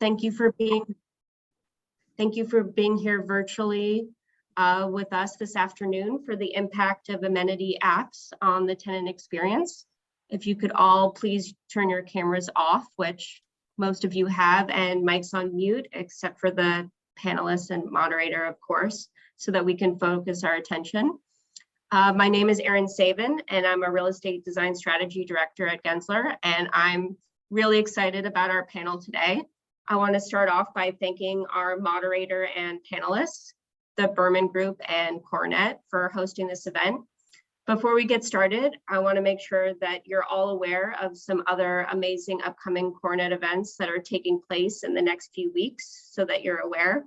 Thank you for being here virtually with us this afternoon for the impact of amenity apps on the tenant experience. If you could all please turn your cameras off, which most of you have, and mics on mute, except for the panelists and moderator, of course, so that we can focus our attention. My name is Erin Saven, and I'm a real estate design strategy director at Gensler, and I'm really excited about our panel today. I want to start off by thanking our moderator and panelists, the Berman Group and Cornet, for hosting this event. Before we get started, I want to make sure that you're all aware of some other amazing upcoming Cornet events that are taking place in the next few weeks, so that you're aware.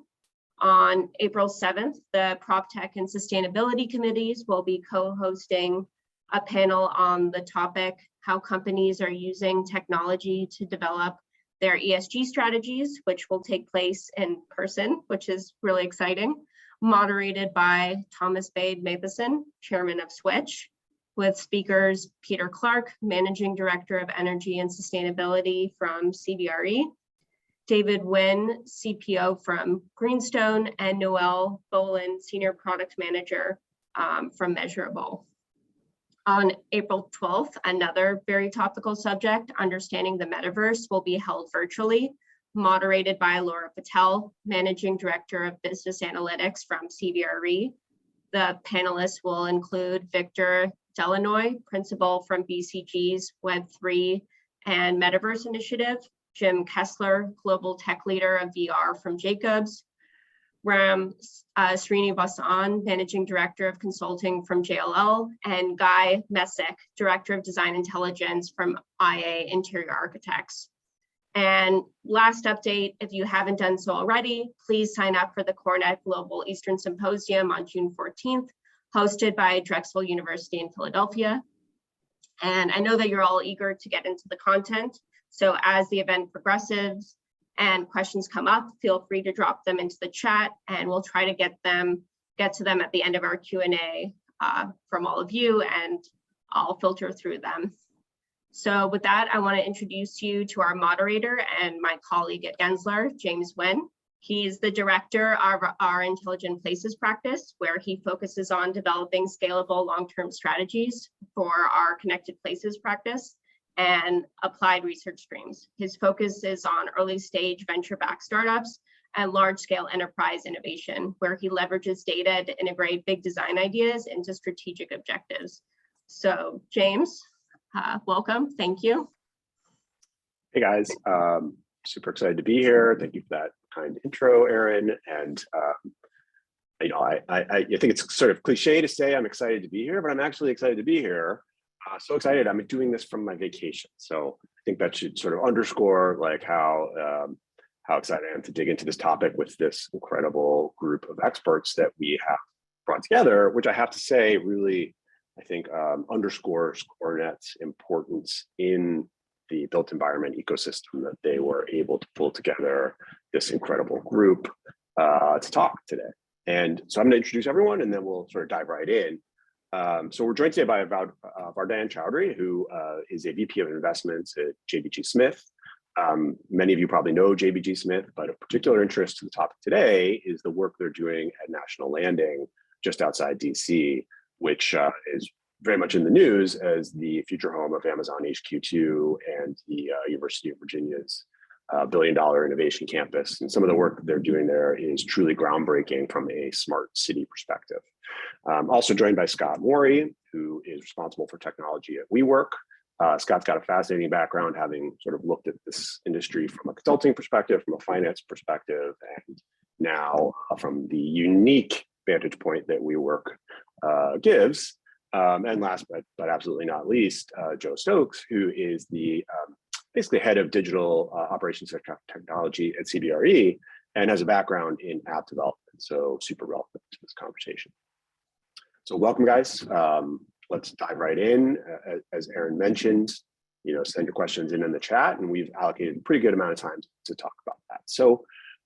On April 7th, the PropTech and Sustainability Committees will be co-hosting a panel on the topic, how companies are using technology to develop their ESG strategies, which will take place in person, which is really exciting, moderated by Thomas Bade Matheson, chairman of Switch, with speakers Peter Clark, managing director of energy and sustainability from CBRE, David Wynn, CPO from Greenstone, and Noel Bolin, senior product manager from Measurable. On April 12th, another very topical subject, Understanding the Metaverse, will be held virtually, moderated by Laura Patel, Managing Director of Business Analytics from CBRE. The panelists will include Victor Delanoy, Principal from BCG's Web3 and Metaverse Initiative, Jim Kessler, Global Tech Leader of VR from Jacobs, Ram Srinivasan, Managing Director of Consulting from JLL, and Guy Messick, Director of Design Intelligence from IA Interior Architects. And last update, if you haven't done so already, please sign up for the Cornet Global Eastern Symposium on June 14th, hosted by Drexel University in Philadelphia. And I know that you're all eager to get into the content, so as the event progresses and questions come up, feel free to drop them into the chat, and we'll try to get to them at the end of our Q&A from all of you, and I'll filter through them. So with that, I want to introduce you to our moderator and my colleague at Gensler, James Wynn. He's the director of our Intelligent Places practice, where he focuses on developing scalable long-term strategies for our Connected Places practice and applied research streams. His focus is on early stage venture-backed startups and large-scale enterprise innovation, where he leverages data to integrate big design ideas into strategic objectives. So James, welcome, thank you. Hey guys, super excited to be here. Thank you for that kind intro, Erin. And you know, I think it's sort of cliche to say I'm excited to be here, but I'm actually excited to be here. So excited, I'm doing this from my vacation. So I think that should sort of underscore like how excited I am to dig into this topic with this incredible group of experts that we have brought together, which I have to say really, I think underscores Cornet's importance in the built environment ecosystem, that they were able to pull together this incredible group to talk today. And so I'm gonna introduce everyone and then we'll sort of dive right in. So we're joined today by Vardahn Chaudhry, who is a VP of Investments at JBG Smith. Many of you probably know JBG Smith, but of particular interest to the topic today is the work they're doing at National Landing, just outside DC, which is very much in the news as the future home of Amazon HQ2 and the University of Virginia's $1 billion innovation campus. And some of the work that they're doing there is truly groundbreaking from a smart city perspective. Also joined by Scott Morey, who is responsible for technology at WeWork. Scott's got a fascinating background, having sort of looked at this industry from a consulting perspective, from a finance perspective, and now from the unique vantage point that WeWork gives. And last but absolutely not least, Joe Stokes, who is the basically head of digital operations technology at CBRE and has a background in app development, so super relevant to this conversation. So welcome, guys. Let's dive right in. As Erin mentioned, you know, send your questions in the chat, and we've allocated a pretty good amount of time to talk about that. So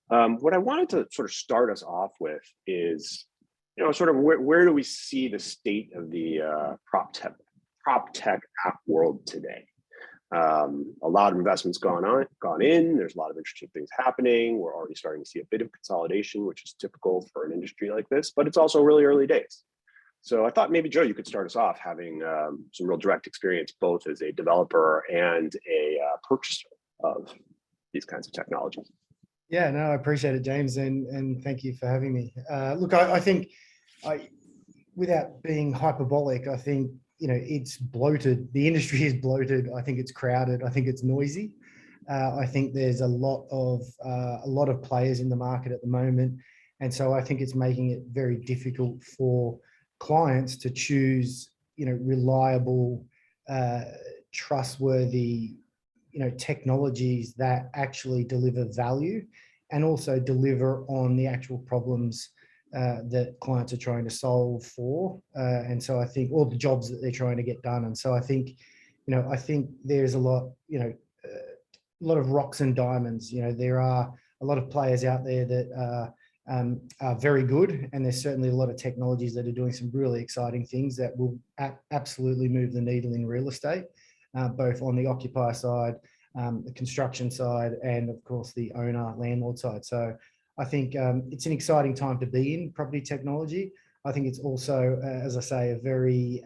what I wanted to sort of start us off with is, you know, sort of where do we see the state of the prop tech app world today? A lot of investments gone in. There's a lot of interesting things happening. We're already starting to see a bit of consolidation, which is typical for an industry like this, but it's also really early days. So I thought maybe, Joe, you could start us off having some real direct experience, both as a developer and a purchaser of these kinds of technologies. Yeah, no, I appreciate it, James, and thank you for having me. Look, I think, without being hyperbolic, I think, it's bloated. The industry is bloated. I think it's crowded. I think it's noisy. I think there's a lot of players in the market at the moment, and so I think it's making it very difficult for clients to choose, reliable, trustworthy, technologies that actually deliver value and also deliver on the actual problems that clients are trying to solve for. And so I think all the jobs that they're trying to get done. And so I think, I think there's a lot of rocks and diamonds. There are a lot of players out there that are very good, and there's certainly a lot of technologies that are doing some really exciting things that will absolutely move the needle in real estate, both on the occupier side, the construction side, and of course the owner landlord side. So I think it's an exciting time to be in property technology. I think it's also, as I say, a very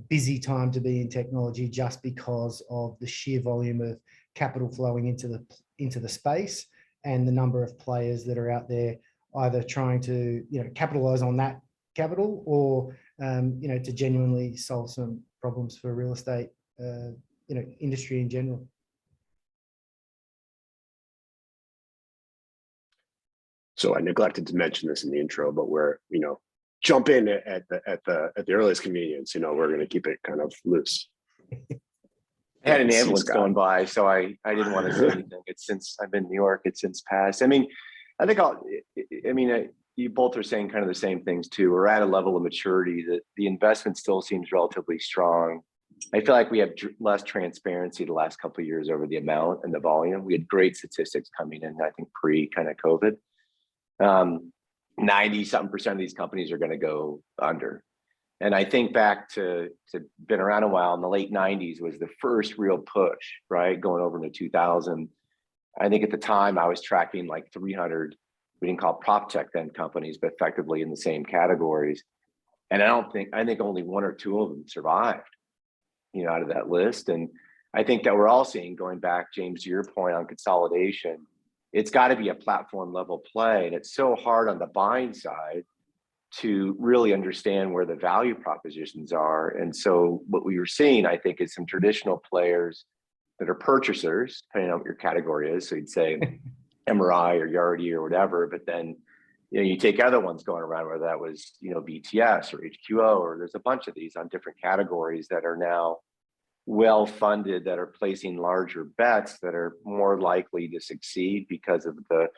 busy time to be in technology, just because of the sheer volume of capital flowing into the space and the number of players that are out there either trying to capitalize on that capital or to genuinely solve some problems for real estate industry in general. So I neglected to mention this in the intro, but we're, jump in at the earliest convenience. We're going to keep it kind of loose. I had an ambulance going by, so I didn't want to say anything. It's since I've been in New York, it's since passed. I think you both are saying kind of the same things too. We're at a level of maturity that the investment still seems relatively strong. I feel like we have less transparency the last couple of years over the amount and the volume. We had great statistics coming in, I think, pre kind of COVID. 90-something% of these companies are going to go under. And I think back to been around a while, in the late 90s was the first real push, right? Going over into 2000. I think at the time I was tracking like 300, we didn't call prop tech then companies, but effectively in the same categories. And I think only one or two of them survived, out of that list. And I think that we're all seeing, going back, James, to your point on consolidation, it's got to be a platform level play. And it's so hard on the buying side to really understand where the value propositions are. And so what we were seeing, I think, is some traditional players that are purchasers, depending on what your category is. So you'd say MRI or Yardi or whatever, but then, you take other ones going around, whether that was, BTS or HQO, or there's a bunch of these on different categories that are now well-funded, that are placing larger bets that are more likely to succeed because of the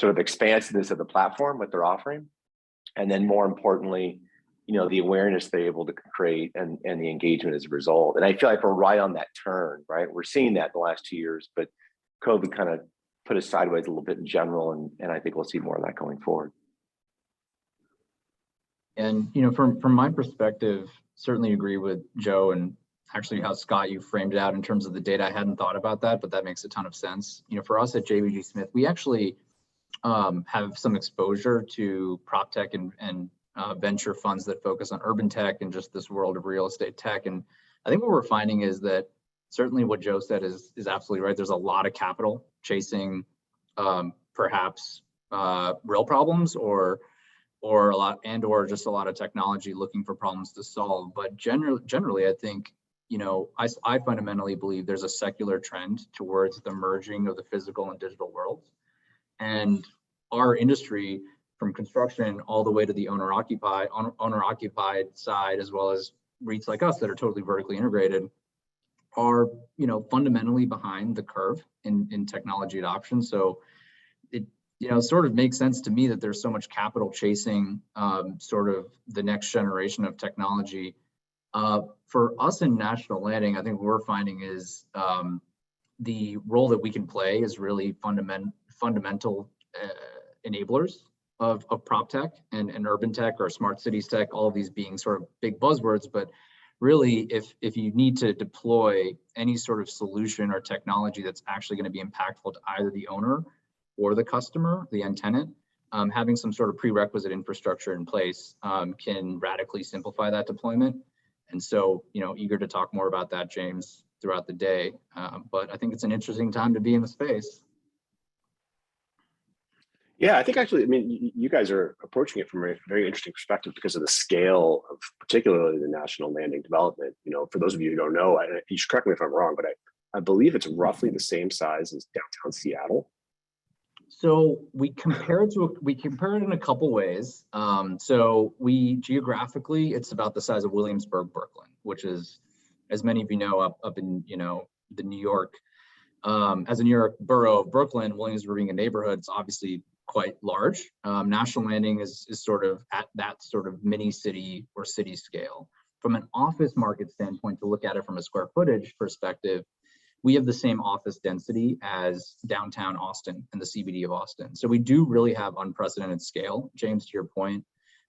sort of expansiveness of the platform, what they're offering. And then more importantly, the awareness they're able to create and the engagement as a result. And I feel like we're right on that turn, right? We're seeing that in the last 2 years, but COVID kind of put us sideways a little bit in general. And I think we'll see more of that going forward. And, from my perspective, certainly agree with Joe and actually how Scott, you framed it out in terms of the data. I hadn't thought about that, but that makes a ton of sense. For us at JBG Smith, we actually have some exposure to prop tech and venture funds that focus on urban tech and just this world of real estate tech. And I think what we're finding is that certainly what Joe said is absolutely right. There's a lot of capital chasing perhaps real problems or a lot, and or just a lot of technology looking for problems to solve. But generally, I think, I fundamentally believe there's a secular trend towards the merging of the physical and digital worlds. And our industry, from construction all the way to the owner-occupied side, as well as REITs like us that are totally vertically integrated, are fundamentally behind the curve in technology adoption. So it sort of makes sense to me that there's so much capital chasing sort of the next generation of technology. For us in national landing, I think what we're finding is the role that we can play is really fundamental enablers of prop tech and urban tech or smart cities tech, all of these being sort of big buzzwords, but really, if you need to deploy any sort of solution or technology that's actually going to be impactful to either the owner or the customer, the end tenant, having some sort of prerequisite infrastructure in place can radically simplify that deployment. And so, eager to talk more about that, James, throughout the day. But I think it's an interesting time to be in the space. Yeah, I think actually, I mean, you guys are approaching it from a very interesting perspective because of the scale of particularly the national landing development. For those of you who don't know, you should correct me if I'm wrong, but I believe it's roughly the same size as downtown Seattle. So we compare it in a couple ways. So geographically, it's about the size of Williamsburg, Brooklyn, which is, as many of you know, up in the New York, as a New York borough of Brooklyn, Williamsburg being a neighborhood, it's obviously quite large. National Landing is sort of at that sort of mini city or city scale. From an office market standpoint, to look at it from a square footage perspective, we have the same office density as downtown Austin and the CBD of Austin. So we do really have unprecedented scale, James, to your point,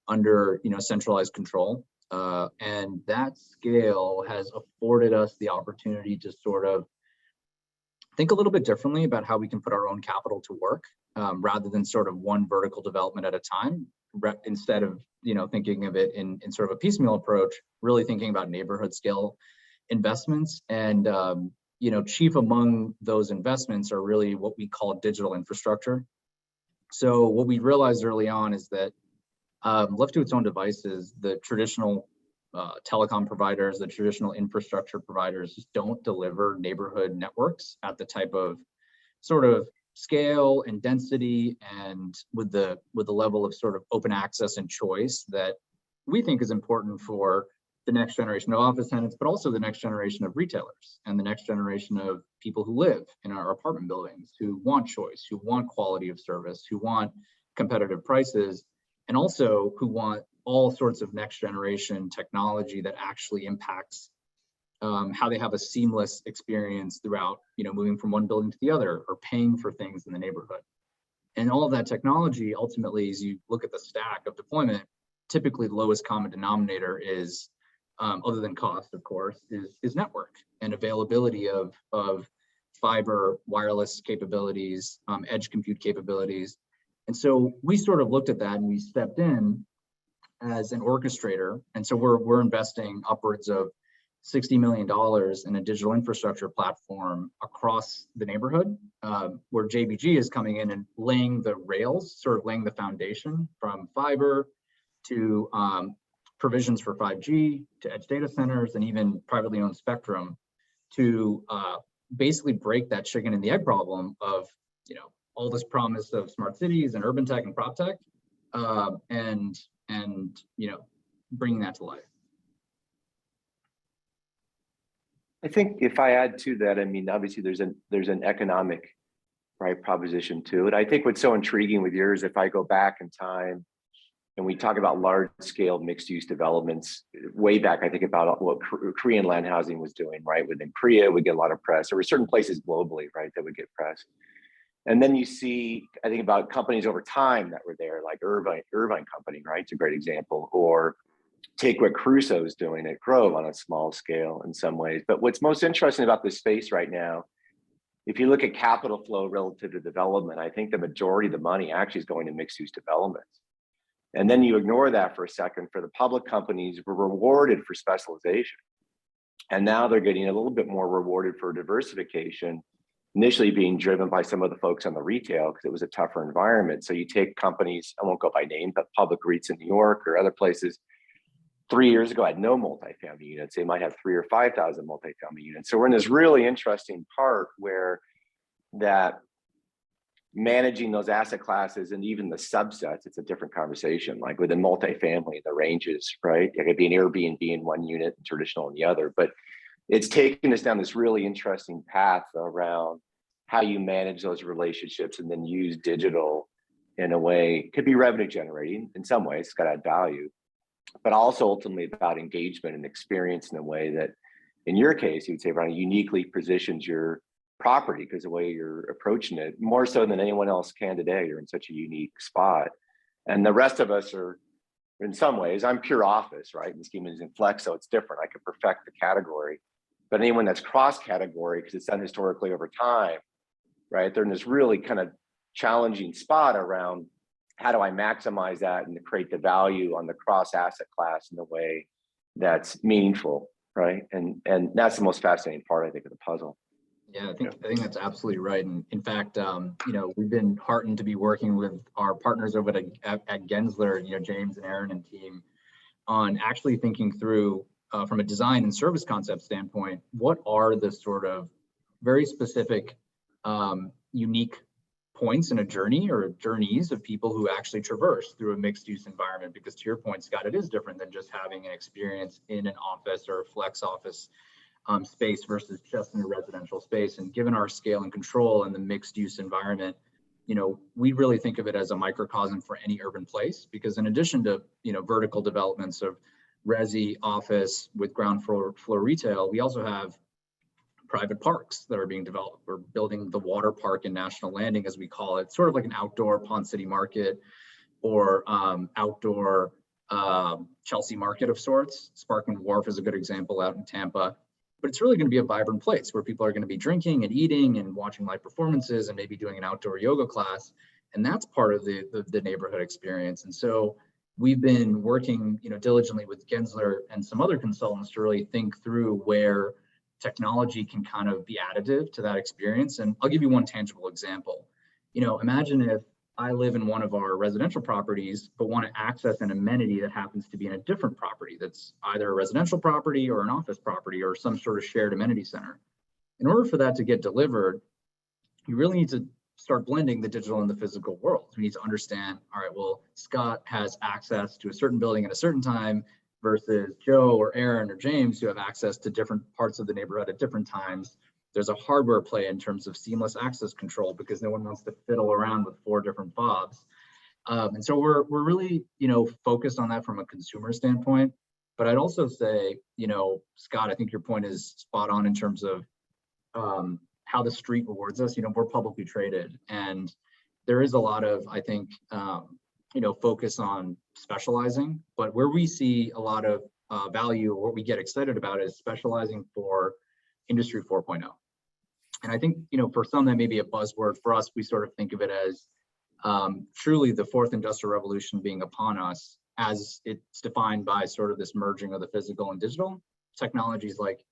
under centralized control. And that scale has afforded us the opportunity to sort of think a little bit differently about how we can put our own capital to work, rather than sort of one vertical development at a time. Instead of thinking of it in sort of a piecemeal approach, really thinking about neighborhood scale investments. And chief among those investments are really what we call digital infrastructure. So what we realized early on is that left to its own devices, the traditional telecom providers, the traditional infrastructure providers just don't deliver neighborhood networks at the type of sort of scale and density and with the level of sort of open access and choice that we think is important for the next generation of office tenants, but also the next generation of retailers and the next generation of people who live in our apartment buildings, who want choice, who want quality of service, who want competitive prices, and also who want all sorts of next generation technology that actually impacts how they have a seamless experience throughout, moving from one building to the other or paying for things in the neighborhood. And all of that technology, ultimately, as you look at the stack of deployment, typically the lowest common denominator is, other than cost, of course, is network and availability of fiber, wireless capabilities, edge compute capabilities. And so we sort of looked at that and we stepped in as an orchestrator. And so we're investing upwards of $60 million in a digital infrastructure platform across the neighborhood, where JBG is coming in and laying the rails, sort of laying the foundation from fiber to provisions for 5G to edge data centers and even privately owned spectrum to basically break that chicken and the egg problem of, all this promise of smart cities and urban tech and prop tech, and bringing that to life. I think if I add to that, I mean, obviously there's an economic, right, proposition to it. I think what's so intriguing with yours, if I go back in time and we talk about large scale mixed use developments, way back, I think about what Korean land housing was doing, right? Within Korea, we get a lot of press. There were certain places globally, right, that would get press. And then you see, I think about companies over time that were there, like Irvine Company, right? It's a great example. Or take what Crusoe is doing at Grove on a small scale in some ways. But what's most interesting about this space right now, if you look at capital flow relative to development, I think the majority of the money actually is going to mixed use developments. And then you ignore that for a second, for the public companies were rewarded for specialization. And now they're getting a little bit more rewarded for diversification, initially being driven by some of the folks on the retail because it was a tougher environment. So you take companies, I won't go by name, but public REITs in New York or other places, 3 years ago had no multifamily units. They might have 3,000 or 5,000 multifamily units. So we're in this really interesting part where that managing those asset classes and even the subsets, it's a different conversation. Like within multifamily, the ranges, right? It could be an Airbnb in one unit and traditional in the other, but it's taken us down this really interesting path around how you manage those relationships and then use digital in a way, could be revenue generating in some ways, it's got to add value, but also ultimately about engagement and experience in a way that, in your case, you would say, Brian, uniquely positions your property because the way you're approaching it, more so than anyone else can today, you're in such a unique spot. And the rest of us are in some ways. I'm pure office, right? And the scheme is in flex, so it's different. I could perfect the category. But anyone that's cross-category, because it's done historically over time, right? They're in this really kind of challenging spot around how do I maximize that and create the value on the cross asset class in a way that's meaningful, right? And that's the most fascinating part, I think, of the puzzle. Yeah, I think that's absolutely right. And in fact, you know, we've been heartened to be working with our partners over at Gensler, you know, James and Erin and team, on actually thinking through from a design and service concept standpoint, what are the sort of very specific, unique points in a journey or journeys of people who actually traverse through a mixed use environment? Because to your point, Scott, it is different than just having an experience in an office or a flex office space versus just in a residential space. And given our scale and control in the mixed use environment, you know, we really think of it as a microcosm for any urban place, because in addition to, you know, vertical developments of resi office with ground floor retail, we also have private parks that are being developed. We're building the water park in National Landing, as we call it, sort of like an outdoor Pond City Market or outdoor Chelsea Market of sorts. Sparkman Wharf is a good example out in Tampa. But it's really going to be a vibrant place where people are going to be drinking and eating and watching live performances and maybe doing an outdoor yoga class. And that's part of the neighborhood experience. And so we've been working, you know, diligently with Gensler and some other consultants to really think through where technology can kind of be additive to that experience. And I'll give you one tangible example. You know, imagine if I live in one of our residential properties, but want to access an amenity that happens to be in a different property that's either a residential property or an office property or some sort of shared amenity center. In order for that to get delivered, you really need to start blending the digital and the physical world. We need to understand, all right, well, Scott has access to a certain building at a certain time versus Joe or Erin or James who have access to different parts of the neighborhood at different times. There's a hardware play in terms of seamless access control because no one wants to fiddle around with 4 different fobs. And so we're really, you know, focused on that from a consumer standpoint. But I'd also say, you know, Scott, I think your point is spot on in terms of how the street rewards us. You know, we're publicly traded, and there is a lot of, I think, you know, focus on specializing. But where we see a lot of value, or what we get excited about, is specializing for Industry 4.0. And I think, you know, for some that may be a buzzword. For us, we sort of think of it as truly the 4th industrial revolution being upon us, as it's defined by sort of this merging of the physical and digital technologies like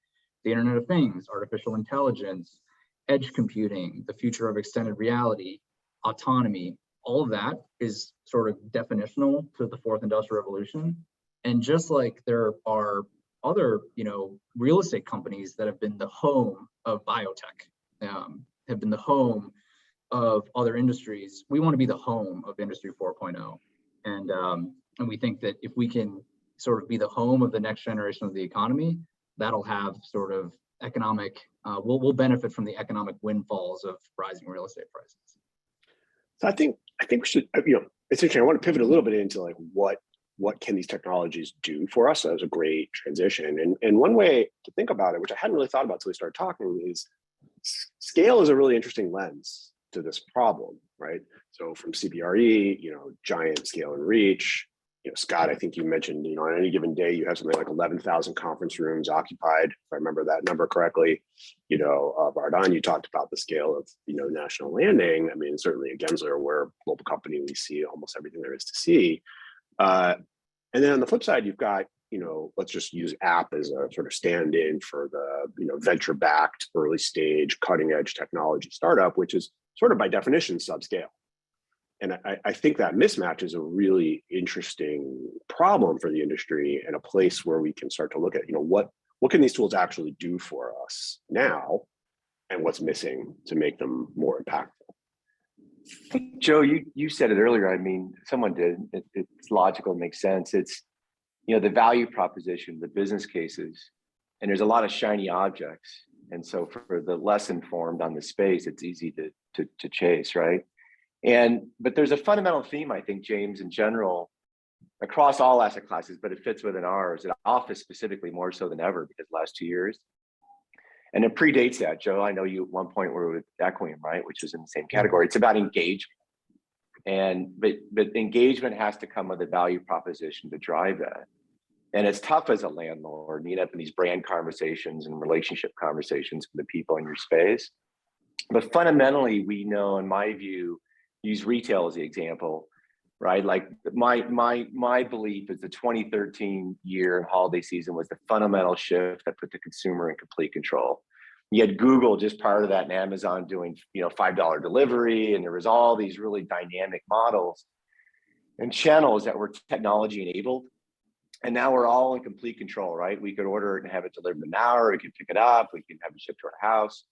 the Internet of Things, artificial intelligence, edge computing, the future of extended reality, autonomy. All of that is sort of definitional to the 4th industrial revolution. And just like there are other, you know, real estate companies that have been the home of biotech, have been the home of other industries, we want to be the home of Industry 4.0. And we think that if we can sort of be the home of the next generation of the economy, that'll have sort of economic, we'll benefit from the economic windfalls of rising real estate prices. So I think we should, you know, it's interesting. I want to pivot a little bit into like what can these technologies do for us? So that was a great transition. And one way to think about it, which I hadn't really thought about until we started talking, is scale is a really interesting lens to this problem, right? So from CBRE, you know, giant scale and reach. You know, Scott, I think you mentioned, you know, on any given day, you have something like 11,000 conference rooms occupied, if I remember that number correctly. You know, Vardahn, you talked about the scale of, you know, National Landing. I mean, certainly at Gensler, we're a global company, we see almost everything there is to see. And then on the flip side, you've got, you know, let's just use app as a sort of stand-in for the, you know, venture-backed, early stage, cutting-edge technology startup, which is sort of by definition subscale. And I think that mismatch is a really interesting problem for the industry, and a place where we can start to look at, you know, what can these tools actually do for us now, and what's missing to make them more impactful. I think, Joe, you said it earlier. I mean, someone did. It's logical, it makes sense. It's, you know, the value proposition, the business cases, and there's a lot of shiny objects. And so for the less informed on the space, it's easy to chase, right? But there's a fundamental theme, I think, James, in general, across all asset classes, but it fits within ours, at office specifically more so than ever, because the last 2 years. And it predates that, Joe. I know you at one point were with Equitable, right, which is in the same category. It's about engagement. But engagement has to come with a value proposition to drive that. And it's tough as a landlord, you end up in these brand conversations and relationship conversations with the people in your space. But fundamentally, we know, in my view, use retail as the example, right? Like my belief is the 2013 year and holiday season was the fundamental shift that put the consumer in complete control. You had Google just prior to that, and Amazon doing, $5 delivery, and there was all these really dynamic models and channels that were technology enabled. And now we're all in complete control, right? We could order it and have it delivered in an hour. We can pick it up. We can have it shipped to our house.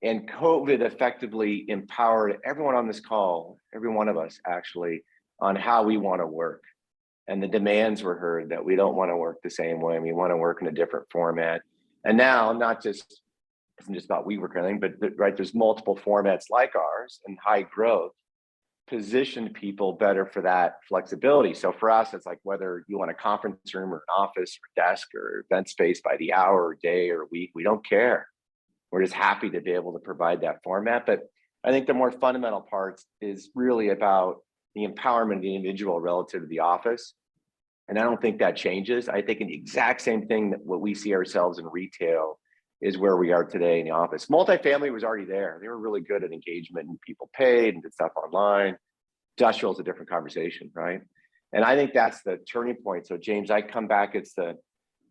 And COVID effectively empowered everyone on this call, every one of us actually, on how we want to work. And the demands were heard that we don't want to work the same way. We want to work in a different format. And now, it's not just about WeWork or anything, but right, there's multiple formats like ours, and high growth position people better for that flexibility. So for us, it's like whether you want a conference room or an office or desk or event space by the hour or day or week, we don't care. We're just happy to be able to provide that format. But I think the more fundamental parts is really about the empowerment of the individual relative to the office. And I don't think that changes. I think in the exact same thing that what we see ourselves in retail is where we are today in the office. Multifamily was already there. They were really good at engagement, and people paid and did stuff online. Industrial is a different conversation, right? And I think that's the turning point. So James, I come back, it's the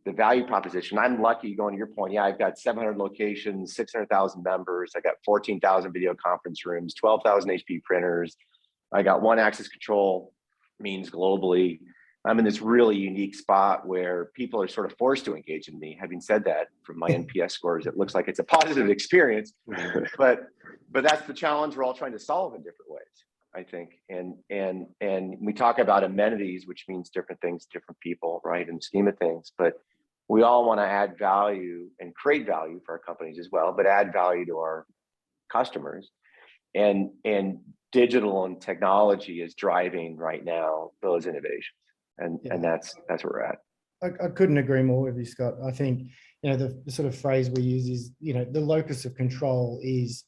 value proposition. I'm lucky, going to your point. Yeah, I've got 700 locations, 600,000 members. I got 14,000 video conference rooms, 12,000 HP printers. I got one access control means globally. I'm in this really unique spot where people are sort of forced to engage in me. Having said that, from my NPS scores, it looks like it's a positive experience, but that's the challenge we're all trying to solve in different ways, I think. And we talk about amenities, which means different things, different people, right, in the scheme of things, but we all want to add value and create value for our companies as well, but add value to our customers. And digital and technology is driving right now those innovations. And that's where we're at. I couldn't agree more with you, Scott. I think, the sort of phrase we use is, the locus of control is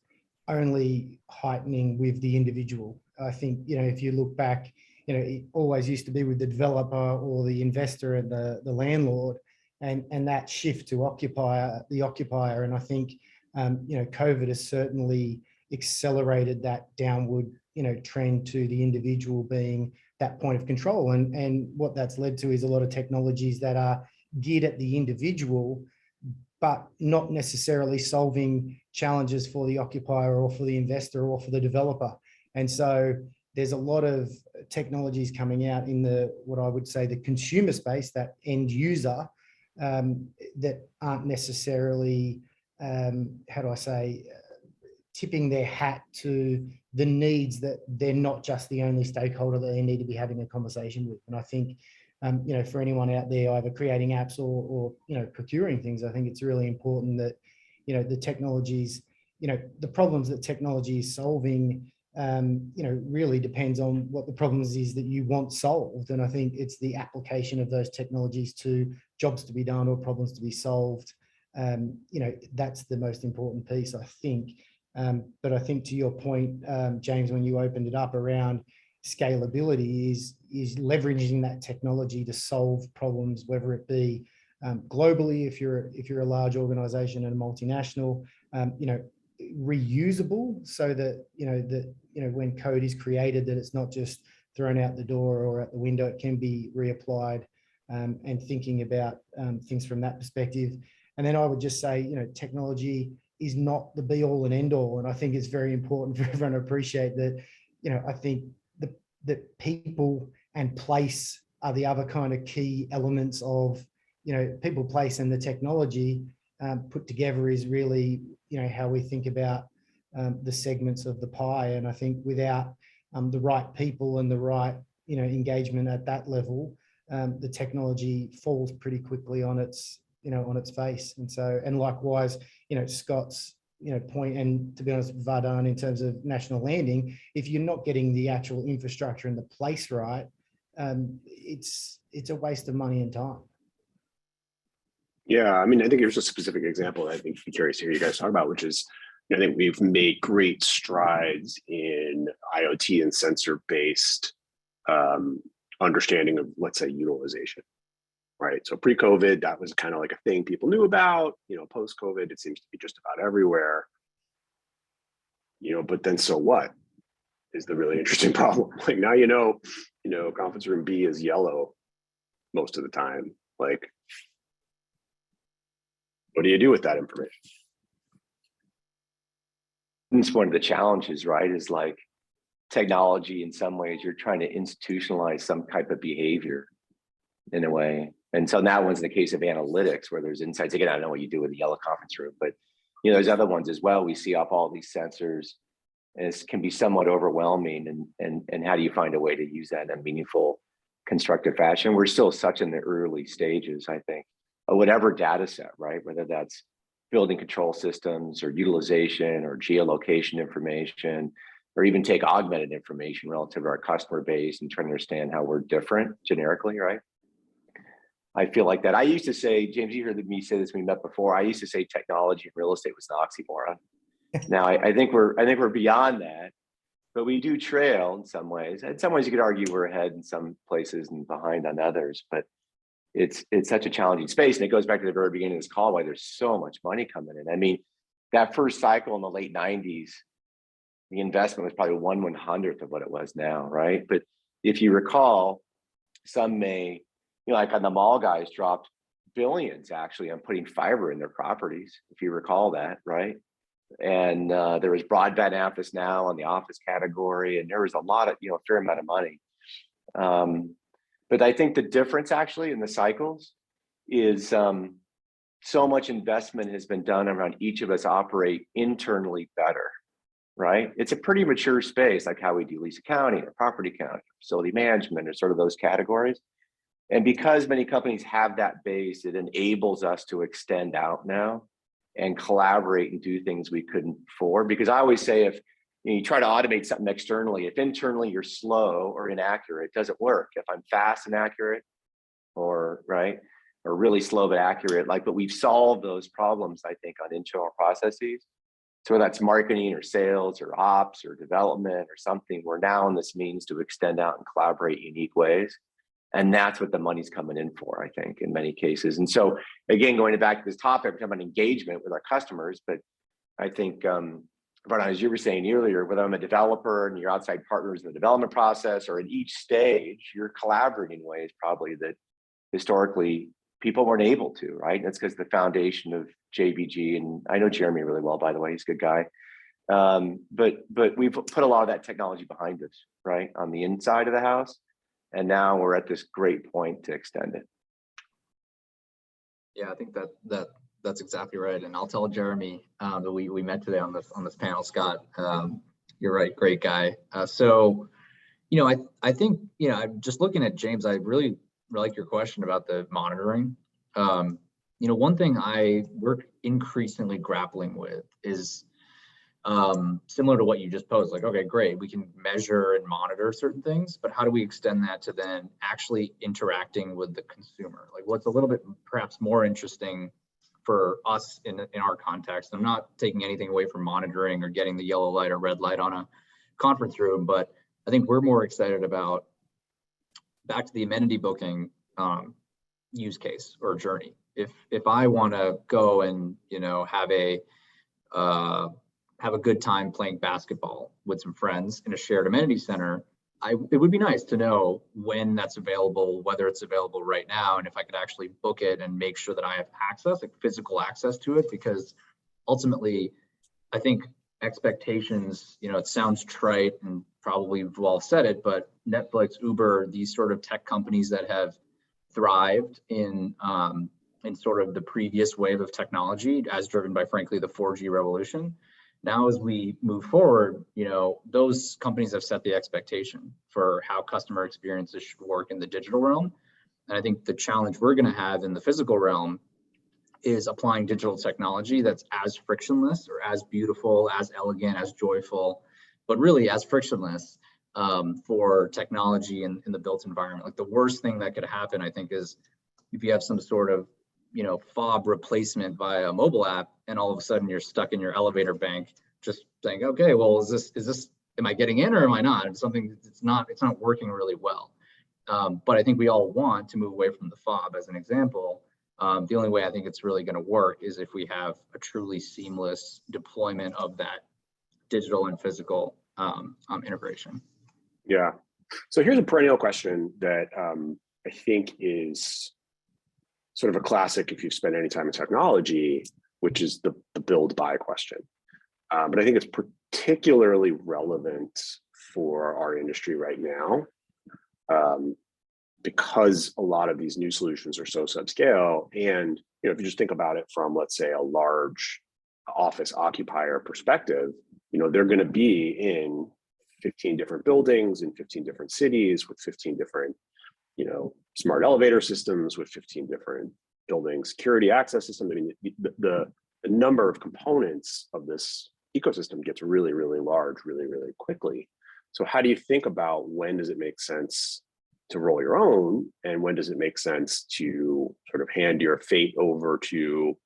only heightening with the individual. I think, if you look back, it always used to be with the developer or the investor and the landlord, and that shift to the occupier. And I think, COVID has certainly accelerated that downward, trend to the individual being that point of control. And what that's led to is a lot of technologies that are geared at the individual, but not necessarily solving challenges for the occupier or for the investor or for the developer. And so there's a lot of technologies coming out in what I would say the consumer space, that end user, that aren't necessarily, tipping their hat to the needs, that they're not just the only stakeholder that they need to be having a conversation with. And I think, for anyone out there either creating apps or procuring things, I think it's really important that, the technologies, the problems that technology is solving, really depends on what the problems is that you want solved. And I think it's the application of those technologies to jobs to be done or problems to be solved. That's the most important piece, I think. But I think to your point, James, when you opened it up around scalability, is leveraging that technology to solve problems, whether it be globally, if you're a large organization and a multinational, reusable, so that when code is created, that it's not just thrown out the door or out the window, it can be reapplied, and thinking about things from that perspective. And then I would just say, technology is not the be all and end all. And I think it's very important for everyone to appreciate that, I think that people and place are the other kind of key elements of, people, place, and the technology put together is really, how we think about the segments of the pie. And I think without the right people and the right, engagement at that level, the technology falls pretty quickly on its face. And so, and likewise, Scott's, point, and to be honest, Vardahn, in terms of national landing, if you're not getting the actual infrastructure and the place right, it's a waste of money and time. Yeah, I mean, I think there's a specific example that I think I'd be curious to hear you guys talk about, which is I think we've made great strides in IoT and sensor-based understanding of, let's say, utilization, right? So pre-COVID, that was kind of like a thing people knew about. Post-COVID, it seems to be just about everywhere. But then so what is the really interesting problem? Like now conference room B is yellow most of the time. Like, what do you do with that information? It's one of the challenges, right? Is like technology in some ways, you're trying to institutionalize some type of behavior in a way. And so that one's the case of analytics where there's insights. Again, I don't know what you do with the yellow conference room, but there's other ones as well. We see off all these sensors, and it can be somewhat overwhelming. And how do you find a way to use that in a meaningful, constructive fashion? We're still such in the early stages, I think, of whatever data set, right? Whether that's building control systems or utilization or geolocation information, or even take augmented information relative to our customer base and try to understand how we're different generically, right? I feel like that. I used to say, James, you heard me say this when we met before. I used to say technology and real estate was an oxymoron. Now I think we're beyond that, but we do trail in some ways. In some ways, you could argue we're ahead in some places and behind on others, but it's such a challenging space. And it goes back to the very beginning of this call, why there's so much money coming in. I mean, that first cycle in the late 90s, the investment was probably 1/100th of what it was now, right? But if you recall, some may, like on the mall guys dropped billions actually on putting fiber in their properties, if you recall that, right? And there was broadband office now on the office category, and there was a lot of, a fair amount of money. But I think the difference actually in the cycles is so much investment has been done around each of us operate internally better, right? It's a pretty mature space, like how we do lease accounting or property accounting, facility management, or sort of those categories. And because many companies have that base, it enables us to extend out now and collaborate and do things we couldn't before. Because I always say, if you try to automate something externally, if internally you're slow or inaccurate, it doesn't work. If I'm fast and accurate, or really slow but accurate, but we've solved those problems, I think, on internal processes. So whether that's marketing or sales or ops or development or something, we're now in this means to extend out and collaborate in unique ways. And that's what the money's coming in for, I think, in many cases. And so, again, going back to this topic, we're talking about engagement with our customers, but I think, Vardahn, as you were saying earlier, whether I'm a developer and your outside partners in the development process, or in each stage, you're collaborating in ways probably that historically people weren't able to, right? And that's because the foundation of JBG, and I know Jeremy really well, by the way, he's a good guy. But we've put a lot of that technology behind us, right, on the inside of the house. And now we're at this great point to extend it. Yeah, I think that's exactly right. And I'll tell Jeremy that we met today on this panel, Scott. You're right, great guy. So, I think, I'm just looking at James, I really like your question about the monitoring. One thing we're increasingly grappling with is similar to what you just posed, like, okay, great, we can measure and monitor certain things, but how do we extend that to then actually interacting with the consumer? Like, what's a little bit perhaps more interesting for us in our context? I'm not taking anything away from monitoring or getting the yellow light or red light on a conference room, but I think we're more excited about back to the amenity booking use case or journey. If I want to go and have a good time playing basketball with some friends in a shared amenity center, it would be nice to know when that's available, whether it's available right now, and if I could actually book it and make sure that I have access, like physical access to it, because ultimately, I think expectations, it sounds trite and probably we've all said it, but Netflix, Uber, these sort of tech companies that have thrived in sort of the previous wave of technology, as driven by, frankly, the 4G revolution. Now, as we move forward, those companies have set the expectation for how customer experiences should work in the digital realm. And I think the challenge we're going to have in the physical realm is applying digital technology that's as frictionless or as beautiful, as elegant, as joyful, but really as frictionless for technology in the built environment. Like, the worst thing that could happen, I think, is if you have some sort of fob replacement via a mobile app, and all of a sudden you're stuck in your elevator bank, just saying, okay, well, is this, am I getting in or am I not? It's something, it's not working really well. But I think we all want to move away from the fob as an example. The only way I think it's really going to work is if we have a truly seamless deployment of that digital and physical integration. Yeah. So here's a perennial question that I think is sort of a classic if you've spent any time in technology, which is the build buy question. But I think it's particularly relevant for our industry right now because a lot of these new solutions are so subscale. And if you just think about it from, let's say, a large office occupier perspective, they're going to be in 15 different buildings in 15 different cities with 15 different, smart elevator systems with 15 different building security access systems. I mean, the number of components of this ecosystem gets really, really large, really, really quickly. So how do you think about when does it make sense to roll your own, and when does it make sense to sort of hand your fate over to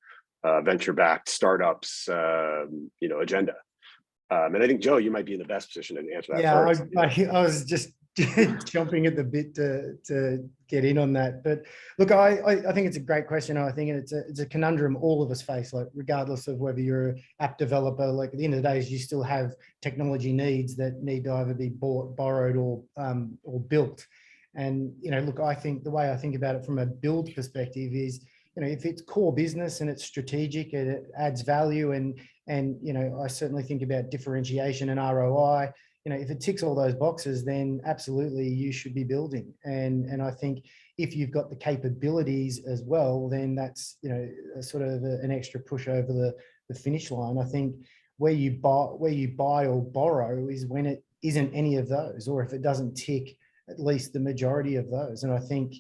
venture-backed startups, agenda? And I think, Joe, you might be in the best position to answer that first. I was just jumping at the bit to get in on that. But look, I think it's a great question. I think it's a conundrum all of us face, like regardless of whether you're an app developer, like at the end of the day, you still have technology needs that need to either be bought, borrowed, or built. And, look, I think the way I think about it from a build perspective is, if it's core business and it's strategic and it adds value, and I certainly think about differentiation and ROI, if it ticks all those boxes, then absolutely you should be building. And I think if you've got the capabilities as well, then that's, sort of an extra push over the finish line. I think where you buy or borrow is when it isn't any of those, or if it doesn't tick at least the majority of those. And I think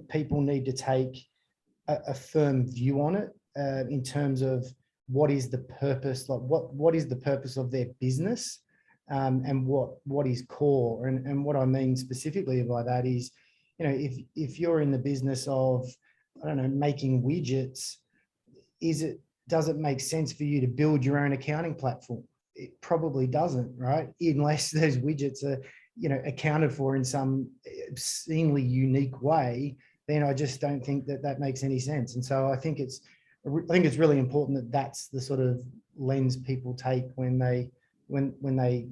people need to take a firm view on it in terms of what is the purpose, like what is the purpose of their business, and what is core. And what I mean specifically by that is, if you're in the business of, I don't know, making widgets, does it make sense for you to build your own accounting platform? It probably doesn't, right? Unless those widgets are accounted for in some obscenely unique way, then I just don't think that makes any sense. And so I think it's really important that that's the sort of lens people take when they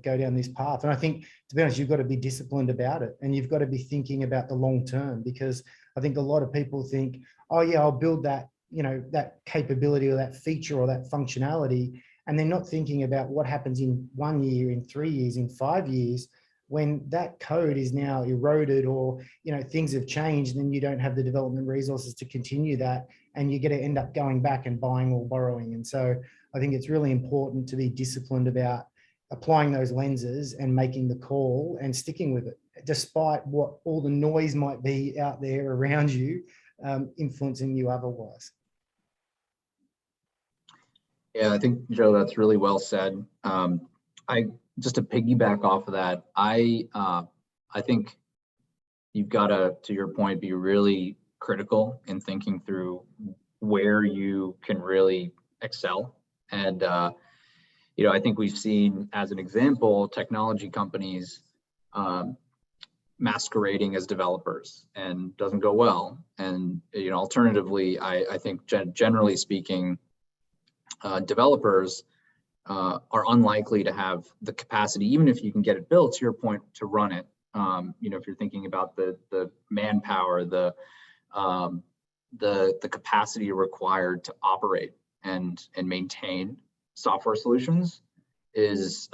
go down this path. And I think, to be honest, you've got to be disciplined about it, and you've got to be thinking about the long term, because I think a lot of people think, oh yeah, I'll build that, that capability or that feature or that functionality, and they're not thinking about what happens in 1 year, in 3 years, in 5 years, when that code is now eroded, or things have changed, and you don't have the development resources to continue that, and you're going to end up going back and buying or borrowing. And so I think it's really important to be disciplined about applying those lenses and making the call and sticking with it, despite what all the noise might be out there around you, influencing you otherwise. Yeah, I think, Joe, that's really well said. Just to piggyback off of that, I think you've got to your point, be really critical in thinking through where you can really excel. And, I think we've seen, as an example, technology companies masquerading as developers, and doesn't go well. And, alternatively, I think generally speaking, developers are unlikely to have the capacity, even if you can get it built, to your point, to run it. If you're thinking about the manpower, the capacity required to operate and maintain software solutions is,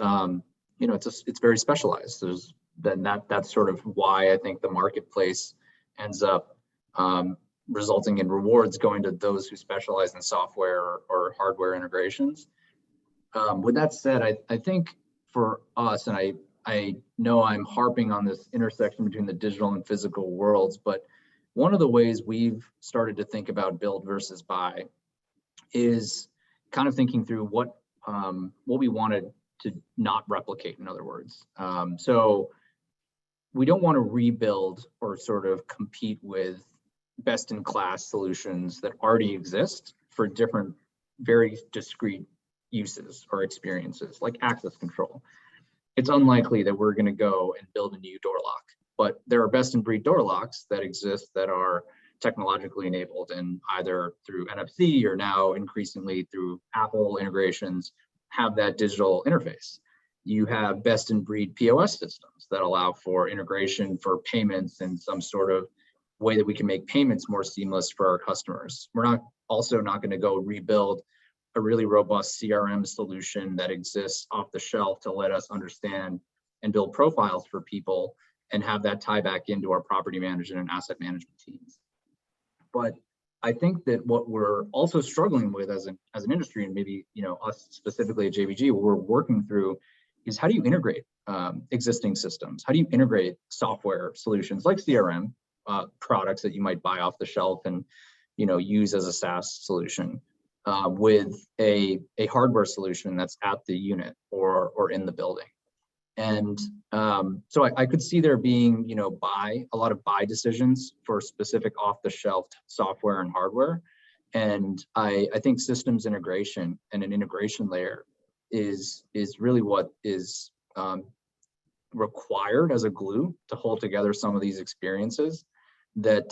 it's very specialized. That's sort of why I think the marketplace ends up resulting in rewards going to those who specialize in software or hardware integrations. With that said, I think for us, and I know I'm harping on this intersection between the digital and physical worlds, but one of the ways we've started to think about build versus buy is kind of thinking through what we wanted to not replicate, in other words. So we don't want to rebuild or sort of compete with best-in-class solutions that already exist for different, very discrete uses or experiences, like access control. It's unlikely that we're going to go and build a new door lock, but there are best-in-breed door locks that exist that are technologically enabled, and either through NFC or now increasingly through Apple integrations have that digital interface. You have best-in-breed POS systems that allow for integration for payments and some sort of way that we can make payments more seamless for our customers. We're also not going to go rebuild a really robust CRM solution that exists off the shelf to let us understand and build profiles for people and have that tie back into our property management and asset management teams. But I think that what we're also struggling with as an industry, and maybe us specifically at JBG, what we're working through is how do you integrate existing systems? How do you integrate software solutions like CRM products that you might buy off the shelf and use as a SaaS solution with a hardware solution that's at the unit or in the building? And so I could see there being, a lot of buy decisions for specific off-the-shelf software and hardware. And I think systems integration and an integration layer is really what is required as a glue to hold together some of these experiences that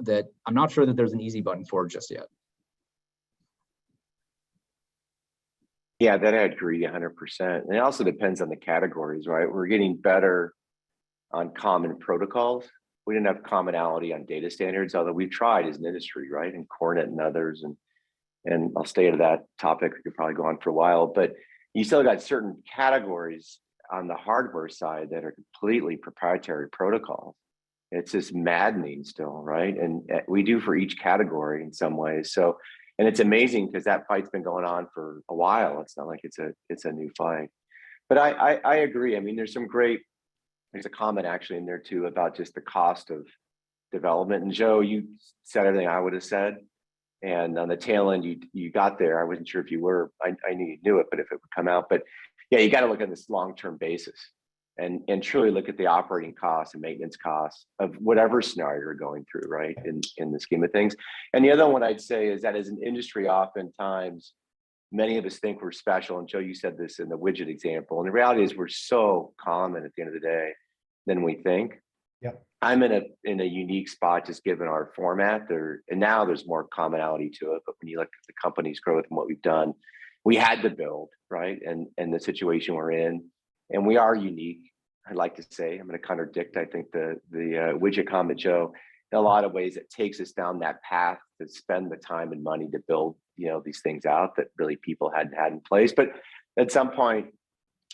that I'm not sure that there's an easy button for just yet. Yeah, that I agree 100%. And it also depends on the categories, right? We're getting better on common protocols. We didn't have commonality on data standards, although we've tried as an industry, right? And Cornet and others, and I'll stay to that topic. We could probably go on for a while, but you still got certain categories on the hardware side that are completely proprietary protocols. It's just maddening still, right? And we do for each category in some ways. So, and it's amazing because that fight's been going on for a while. It's not like it's a new fight. But I agree. I mean, there's a comment actually in there too about just the cost of development. And Joe, you said everything I would have said. And on the tail end, you got there. I wasn't sure if you were. I knew you knew it, but if it would come out. But yeah, you got to look at this long-term basis and truly look at the operating costs and maintenance costs of whatever scenario you're going through, right? In the scheme of things. And the other one I'd say is that as an industry, oftentimes many of us think we're special. And Joe, you said this in the widget example. And the reality is we're so common at the end of the day than we think. Yep. I'm in a unique spot just given our format there, and now there's more commonality to it. But when you look at the company's growth and what we've done, we had to build, right? And the situation we're in, and we are unique. I'd like to say, I'm going to contradict, I think the widget comment, Joe, in a lot of ways it takes us down that path to spend the time and money to build, these things out that really people hadn't had in place. But at some point,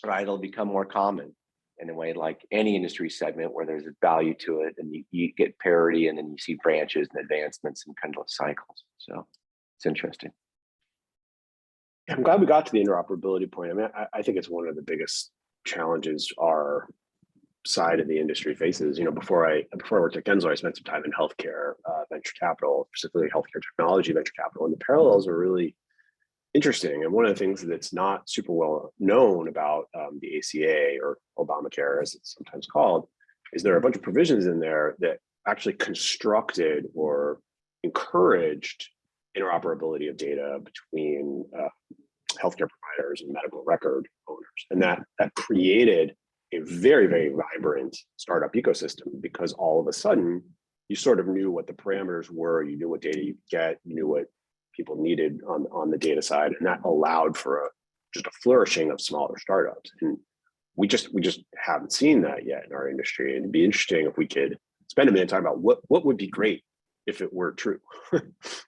right, it'll become more common in a way, like any industry segment where there's a value to it, and you get parity, and then you see branches and advancements and kind of cycles. So it's interesting. I'm glad we got to the interoperability point. I mean, I think it's one of the biggest challenges our side of the industry faces. Before I worked at Gensler, I spent some time in healthcare venture capital, specifically healthcare technology venture capital, and the parallels are really interesting. And one of the things that's not super well known about the ACA, or Obamacare as it's sometimes called, is there are a bunch of provisions in there that actually constructed or encouraged interoperability of data between healthcare providers and medical record owners. And that created a very, very vibrant startup ecosystem, because all of a sudden you sort of knew what the parameters were, you knew what data you could get, you knew what people needed on the data side, and that allowed for just a flourishing of smaller startups. And we just haven't seen that yet in our industry. And it'd be interesting if we could spend a minute talking about what would be great if it were true.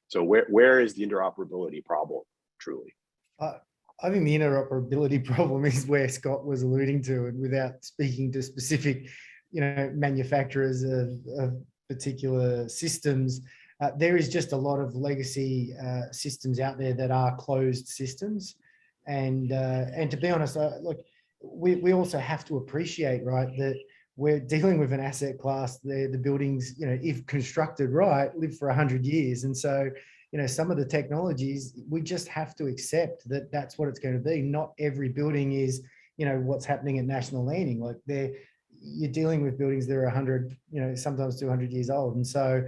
So where is the interoperability problem truly? I think the interoperability problem is where Scott was alluding to, and without speaking to specific, manufacturers of particular systems, there is just a lot of legacy systems out there that are closed systems, and to be honest, look, we also have to appreciate, right, that we're dealing with an asset class. The buildings, if constructed right, live for 100 years, and so. Some of the technologies, we just have to accept that that's what it's going to be. Not every building is, what's happening at National Landing. Like you're dealing with buildings that are 100, sometimes 200 years old. And so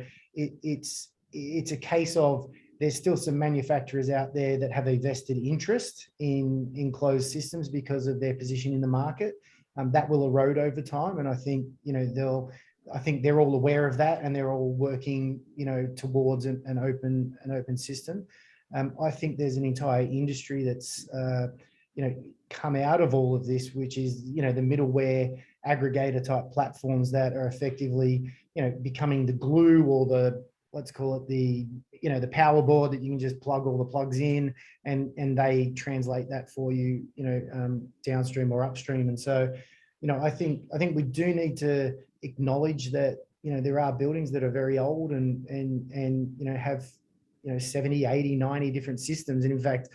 it's a case of there's still some manufacturers out there that have a vested interest in enclosed systems because of their position in the market. That will erode over time, and I think I think they're all aware of that, and they're all working towards an open system. I think there's an entire industry that's come out of all of this, which is the middleware aggregator type platforms that are effectively becoming the glue, or the, let's call it the power board that you can just plug all the plugs in, and they translate that for you downstream or upstream. And so I think we do need to acknowledge that there are buildings that are very old and have 70, 80, 90 different systems. And in fact,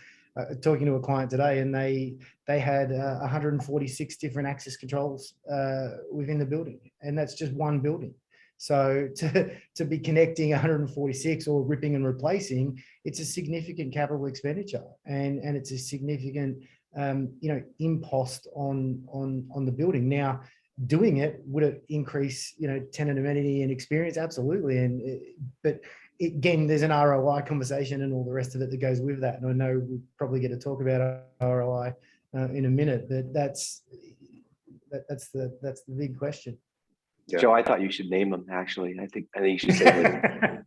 talking to a client today, and they had 146 different access controls within the building, and that's just one building. So to be connecting 146 or ripping and replacing, it's a significant capital expenditure, and it's a significant impost on the building. Now, doing it, would it increase tenant amenity and experience? Absolutely. But again, there's an ROI conversation and all the rest of it that goes with that. And I know we'll probably get to talk about ROI in a minute, but that's the big question. Yeah. Joe, I thought you should name them. Actually, I think you should say them.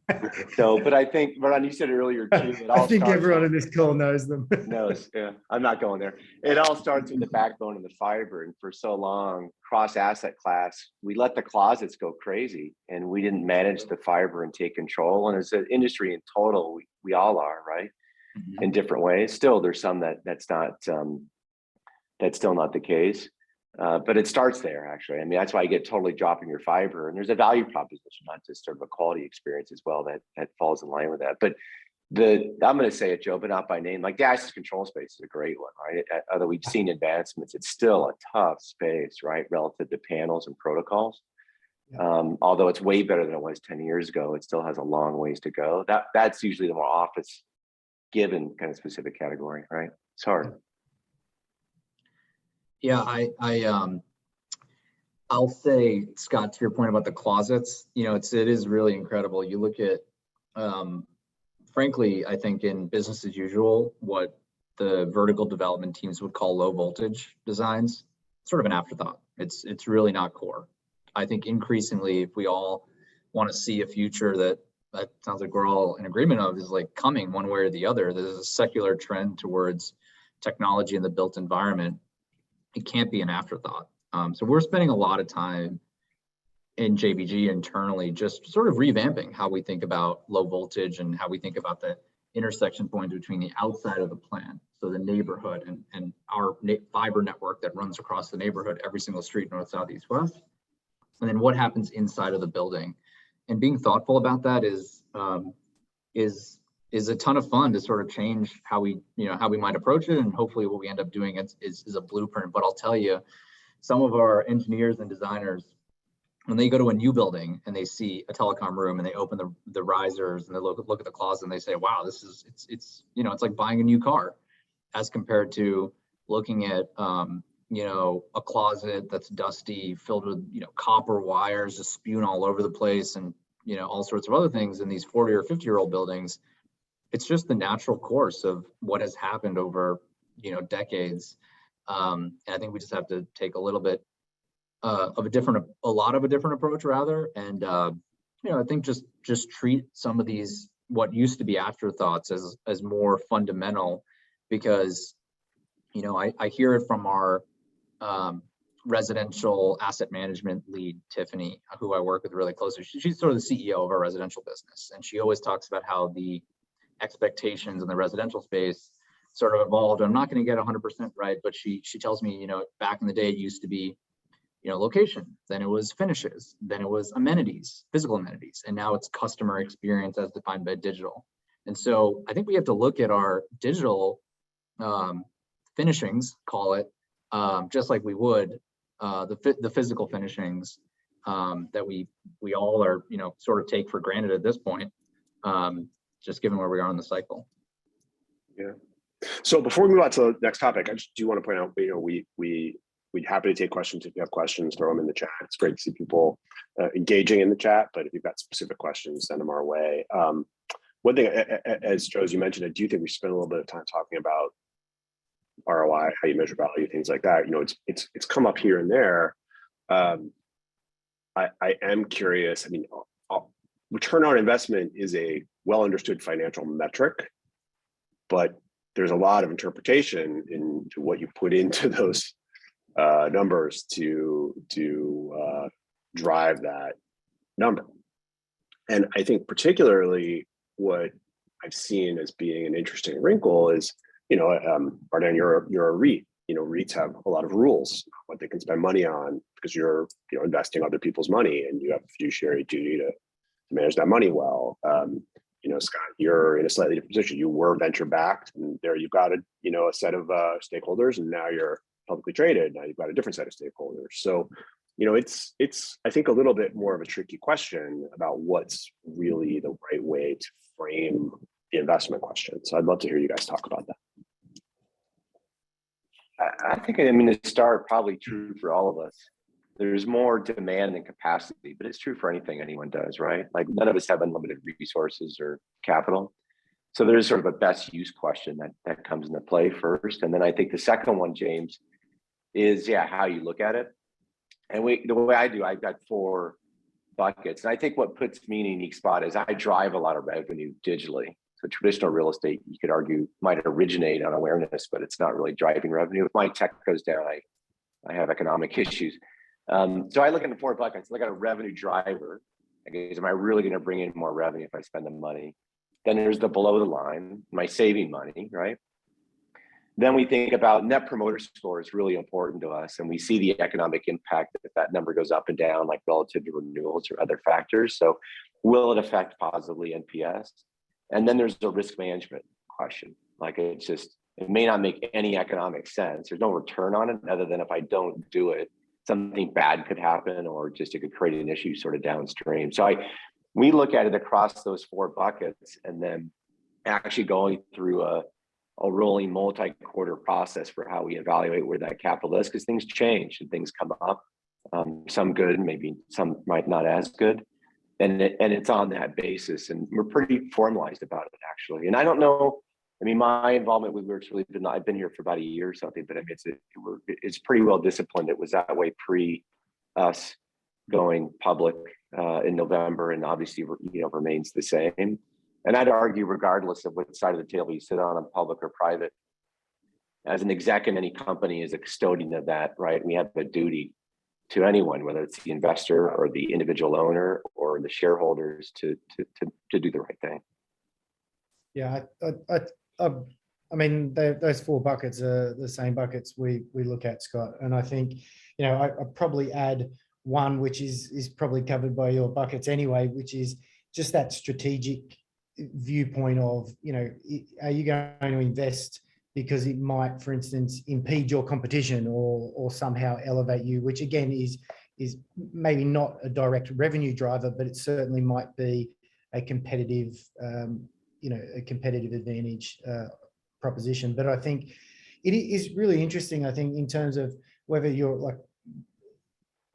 So, but I think, Vardahn, you said earlier too. I think everyone on this call knows them. knows. Yeah, I'm not going there. It all starts with the backbone and the fiber. And for so long, cross asset class, we let the closets go crazy, and we didn't manage the fiber and take control. And as an industry in total, we all are, right, in different ways. Still, there's some that's still not the case. But it starts there, actually. I mean, that's why you get totally dropping your fiber, and there's a value proposition, not just sort of a quality experience as well, that falls in line with that. But I'm going to say it, Joe, but not by name. Like the access control space is a great one, right? Although we've seen advancements, it's still a tough space, right, relative to panels and protocols. Yeah. Although it's way better than it was 10 years ago, it still has a long ways to go. That's usually the more office given kind of specific category, right? It's hard. Yeah, I'll say, Scott, to your point about the closets, it is really incredible. You look at, frankly, I think in business as usual, what the vertical development teams would call low voltage designs, sort of an afterthought. It's really not core. I think increasingly, if we all want to see a future that sounds like we're all in agreement of is like coming one way or the other, there's a secular trend towards technology in the built environment. It can't be an afterthought. So we're spending a lot of time in JBG internally, just sort of revamping how we think about low voltage and how we think about the intersection point between the outside of the plant, so the neighborhood and our fiber network that runs across the neighborhood, every single street, north, south, east, west, and then what happens inside of the building. And being thoughtful about that is a ton of fun to sort of change how we might approach it. And hopefully what we end up doing is a blueprint. But I'll tell you, some of our engineers and designers, when they go to a new building and they see a telecom room and they open the risers and they look at the closet and they say, wow, it's like buying a new car, as compared to looking at, a closet that's dusty, filled with, copper wires just spewing all over the place, and, all sorts of other things in these 40 or 50-year-old buildings. It's just the natural course of what has happened over, decades. And I think we just have to take a little bit of a lot of a different approach rather. And, I think just treat some of these, what used to be afterthoughts, as more fundamental, because, I hear it from our residential asset management lead, Tiffany, who I work with really closely. She's sort of the CEO of our residential business. And she always talks about how the expectations in the residential space sort of evolved. I'm not going to get 100% right, but she tells me, back in the day, it used to be, location, then it was finishes, then it was amenities, physical amenities, and now it's customer experience as defined by digital. And so I think we have to look at our digital finishings, call it, just like we would the physical finishings that we all are, sort of take for granted at this point, just given where we are in the cycle. Yeah. So before we move on to the next topic, I just do want to point out, we we'd happy to take questions. If you have questions, throw them in the chat. It's great to see people engaging in the chat, but if you've got specific questions, send them our way. One thing, as Joe, as you mentioned, I do think we spend a little bit of time talking about ROI, how you measure value, things like that. You know, it's come up here and there. I am curious. I mean, return on investment is a well understood financial metric, but there's a lot of interpretation into what you put into those numbers to drive that number. And I think particularly what I've seen as being an interesting wrinkle is, you know, Vardahn, you're a REIT. You know, REITs have a lot of rules, what they can spend money on, because you're, you know, investing other people's money and you have a fiduciary duty to manage that money well. You know, Scott, you're in a slightly different position. You were venture backed, and there you've got a set of stakeholders, and now you're publicly traded. Now you've got a different set of stakeholders. So, you know, it's I think a little bit more of a tricky question about what's really the right way to frame the investment question. So I'd love to hear you guys talk about that. I think, I mean, to start, probably true for all of us. There's more demand than capacity, but it's true for anything anyone does, right? Like, none of us have unlimited resources or capital. So there's sort of a best use question that comes into play first. And then I think the second one, James, is, yeah, how you look at it. And the way I do, I've got 4 buckets. And I think what puts me in a unique spot is I drive a lot of revenue digitally. So traditional real estate, you could argue, might originate on awareness, but it's not really driving revenue. If my tech goes down, I have economic issues. So I look at the 4 buckets. Look at a revenue driver. I guess, am I really going to bring in more revenue if I spend the money? Then there's the below the line, my saving money, right? Then we think about net promoter score is really important to us. And we see the economic impact if that number goes up and down, like relative to renewals or other factors. So will it affect positively NPS? And then there's the risk management question. Like, it may not make any economic sense. There's no return on it other than if I don't do it, something bad could happen, or just it could create an issue sort of downstream. So we look at it across those 4 buckets, and then actually going through a rolling multi-quarter process for how we evaluate where that capital is, because things change and things come up, some good, maybe some might not as good. And it's on that basis, and we're pretty formalized about it, actually. And I don't know, I mean, my involvement with WeWork's really been, I've been here for about a year or something, but I mean, it's pretty well disciplined. It was that way pre us going public in November, and obviously, you know, remains the same. And I'd argue, regardless of what side of the table you sit on public or private, as an exec in any company, is a custodian of that, right? We have a duty to anyone, whether it's the investor or the individual owner or the shareholders, to do the right thing. Yeah, I mean, those 4 buckets are the same buckets we look at, Scott. And I think, you know, I probably add one, which is probably covered by your buckets anyway, which is just that strategic viewpoint of, you know, are you going to invest because it might, for instance, impede your competition or somehow elevate you, which again is maybe not a direct revenue driver, but it certainly might be a competitive, you know, a competitive advantage proposition. But I think it is really interesting, I think, in terms of whether you're like,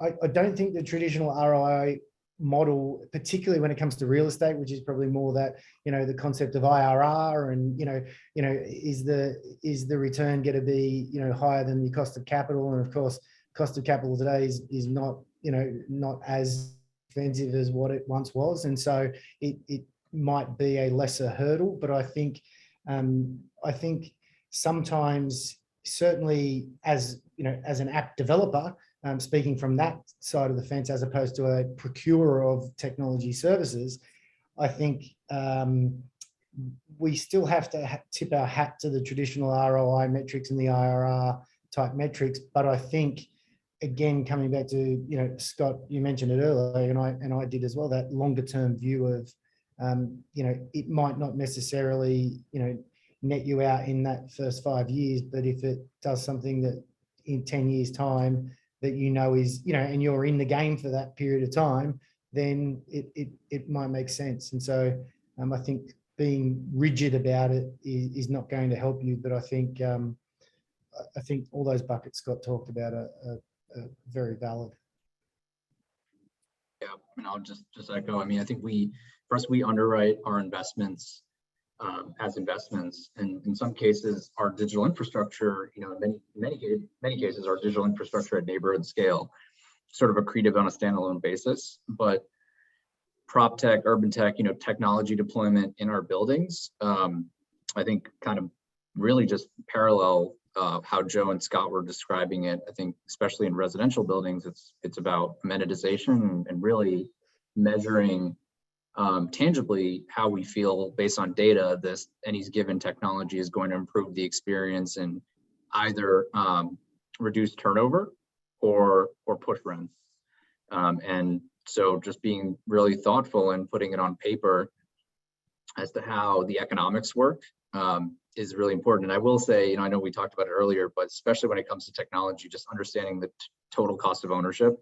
I don't think the traditional ROI model, particularly when it comes to real estate, which is probably more that, you know, the concept of IRR and, you know, is the return going to be, you know, higher than the cost of capital? And of course, cost of capital today is not, you know, not as expensive as what it once was. And so it might be a lesser hurdle, but I think sometimes, certainly as, you know, as an app developer, speaking from that side of the fence, as opposed to a procurer of technology services, I think we still have to tip our hat to the traditional ROI metrics and the IRR type metrics. But I think, again, coming back to, you know, Scott, you mentioned it earlier, and I did as well, that longer term view of, you know, it might not necessarily, you know, net you out in that first 5 years, but if it does something that in 10 years time that, you know, is, you know, and you're in the game for that period of time, then it might make sense. And so I think being rigid about it is not going to help you. But I think I think all those buckets Scott talked about are very valid. Yeah, and I'll just echo. I mean, I think first we underwrite our investments as investments, and in some cases, our digital infrastructure, in many cases, our digital infrastructure at neighborhood scale, sort of accretive on a standalone basis. But prop tech, urban tech, technology deployment in our buildings, I think kind of really just parallel how Joe and Scott were describing it. I think especially in residential buildings, it's about amenitization and really measuring tangibly how we feel based on data any given technology is going to improve the experience and either reduce turnover or push rents. And so just being really thoughtful and putting it on paper as to how the economics work is really important. And I will say, I know we talked about it earlier, but especially when it comes to technology, just understanding the total cost of ownership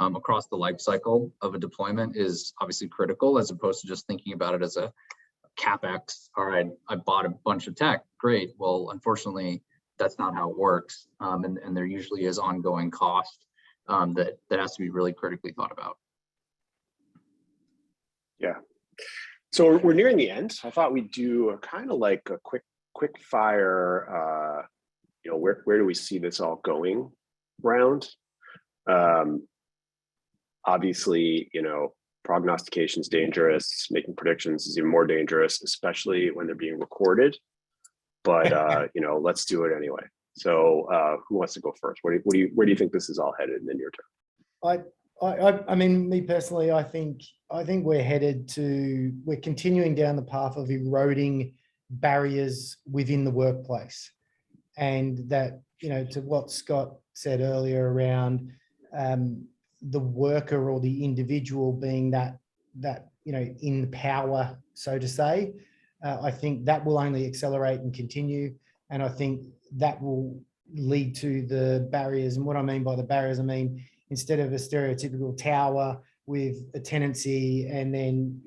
across the life cycle of a deployment is obviously critical, as opposed to just thinking about it as a CapEx. All right, I bought a bunch of tech, great. Well, unfortunately, that's not how it works. And there usually is ongoing cost that has to be really critically thought about. Yeah. So we're nearing the end. I thought we'd do a kind of like a quick fire, where do we see this all going round? Obviously, prognostication is dangerous. Making predictions is even more dangerous, especially when they're being recorded. But let's do it anyway. So who wants to go first? Where do you think this is all headed in the near term? I mean, me personally, I think we're continuing down the path of eroding barriers within the workplace. And that, to what Scott said earlier around the worker or the individual being that in power, so to say, I think that will only accelerate and continue. And I think that will lead to the barriers. And what I mean by the barriers, I mean, instead of a stereotypical tower with a tenancy and then,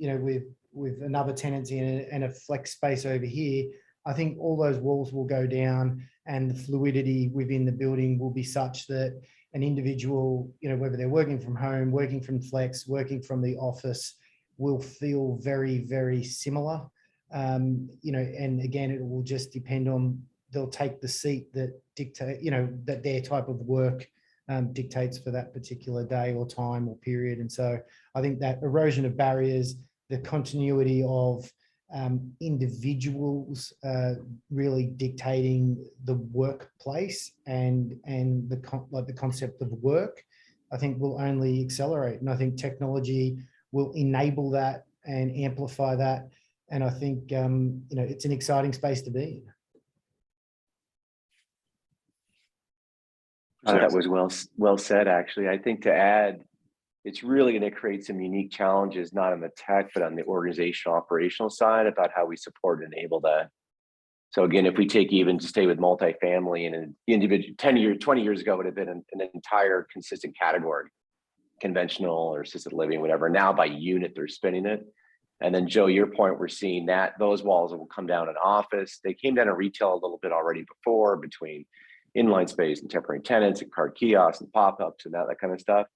with another tenancy and a flex space over here, I think all those walls will go down and the fluidity within the building will be such that an individual, whether they're working from home, working from flex, working from the office, will feel very, very similar. And again, it will just depend on, they'll take the seat that dictate, that their type of work dictates for that particular day or time or period. And so I think that erosion of barriers, the continuity of individuals really dictating the workplace and the concept of work, I think will only accelerate. And I think technology will enable that and amplify that. And I think it's an exciting space to be in. That was well said, actually. I think to add, it's really going to create some unique challenges, not on the tech, but on the organizational, operational side about how we support and enable that. So again, if we take even to stay with multifamily and an individual 20 years ago would have been an entire consistent category, conventional or assisted living, whatever. Now by unit, they're spinning it. And then Joe, your point, we're seeing that those walls will come down in office. They came down in retail a little bit already before, between inline space and temporary tenants and card kiosks and pop-ups and that kind of stuff.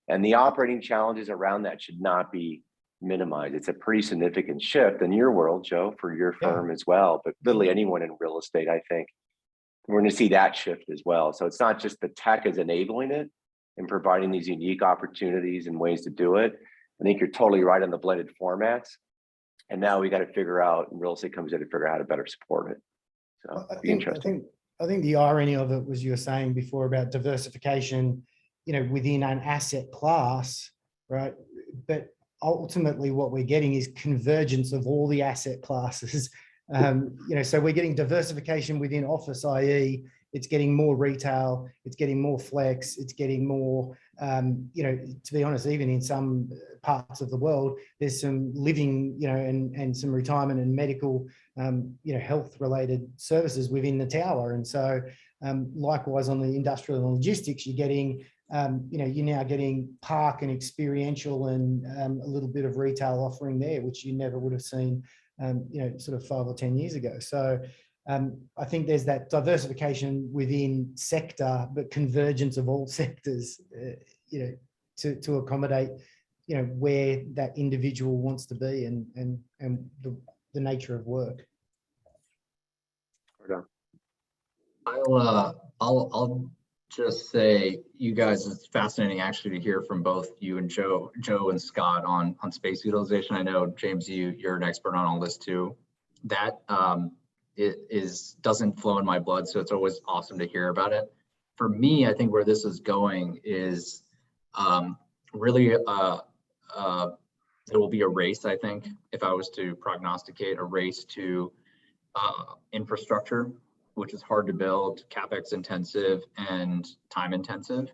And the operating challenges around that should not be minimized. It's a pretty significant shift in your world, Joe, for your firm as well, but literally anyone in real estate, I think we're going to see that shift as well. So it's not just the tech is enabling it and providing these unique opportunities and ways to do it. I think you're totally right on the blended formats. And now we got to figure out, and real estate comes in to figure out how to better support it. So it'd be interesting. I think the irony of it was you were saying before about diversification, within an asset class, right? But ultimately what we're getting is convergence of all the asset classes. So we're getting diversification within office, i.e. it's getting more retail, it's getting more flex, it's getting more, to be honest, even in some parts of the world, there's some living, and some retirement and medical, health related services within the tower. And so likewise on the industrial and logistics, you're getting, you're now getting park and experiential and a little bit of retail offering there, which you never would have seen, sort of 5 or 10 years ago. So I think there's that diversification within sector, but convergence of all sectors, to accommodate, where that individual wants to be and the nature of work. I'll just say, you guys, it's fascinating actually to hear from both you and Joe and Scott on space utilization. I know, James, you're an expert on all this too. That doesn't flow in my blood, so it's always awesome to hear about it. For me, I think where this is going is really there will be a race, I think, if I was to prognosticate, a race to infrastructure, which is hard to build, CapEx intensive and time intensive,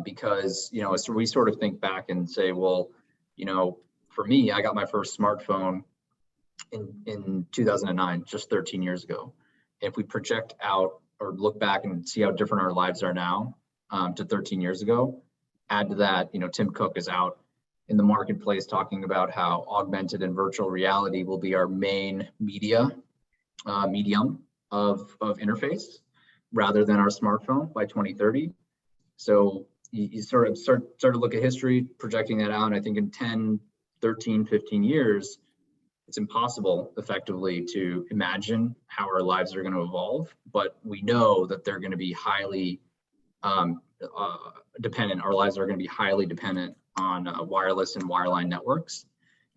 because, so we sort of think back and say, well, for me, I got my first smartphone in 2009, just 13 years ago. If we project out or look back and see how different our lives are now to 13 years ago, add to that, Tim Cook is out in the marketplace talking about how augmented and virtual reality will be our main medium of interface rather than our smartphone by 2030. So you sort of start to look at history, projecting that out. And I think in 10, 13, 15 years, it's impossible effectively to imagine how our lives are going to evolve, but we know that they're going to be highly dependent. Our lives are going to be highly dependent on wireless and wireline networks.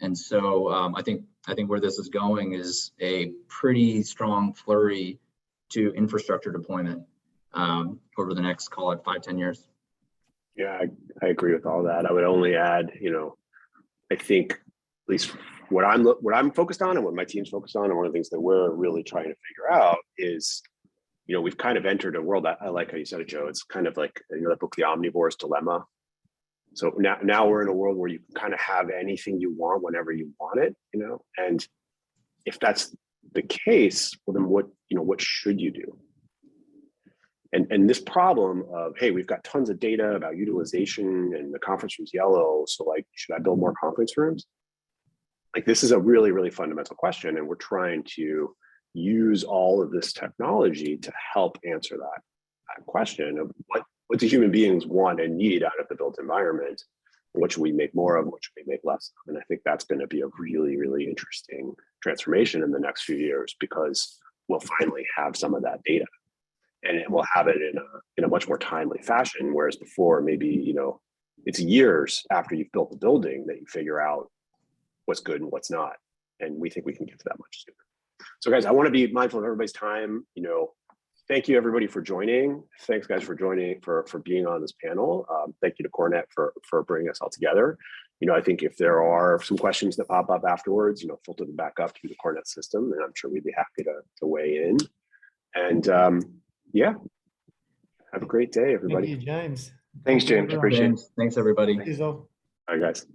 And so I think where this is going is a pretty strong flurry to infrastructure deployment over the next, call it 5-10 years. Yeah, I agree with all that. I would only add, I think at least what I'm focused on and what my team's focused on, and one of the things that we're really trying to figure out is, we've kind of entered a world. I like how you said it, Joe. It's kind of like, that book, The Omnivore's Dilemma. So now we're in a world where you can kind of have anything you want whenever you want it, and if that's the case, well, then what should you do? And this problem of, hey, we've got tons of data about utilization and the conference room's yellow, so like, should I build more conference rooms? Like, this is a really, really fundamental question, and we're trying to use all of this technology to help answer that question of what do human beings want and need out of the built environment? What should we make more of? What should we make less of? And I think that's going to be a really, really interesting transformation in the next few years, because we'll finally have some of that data, and we'll have it in a much more timely fashion. Whereas before, maybe, it's years after you've built the building that you figure out what's good and what's not. And we think we can get to that much sooner. So guys, I want to be mindful of everybody's time. Thank you everybody for joining. Thanks guys for joining, for being on this panel. Thank you to Cornet for bringing us all together. I think if there are some questions that pop up afterwards, filter them back up through the Cornet system, and I'm sure we'd be happy to weigh in. And yeah, have a great day, everybody. Thank you, James. Thanks, James. Appreciate it. Thanks, everybody. Thanks all. Bye, guys.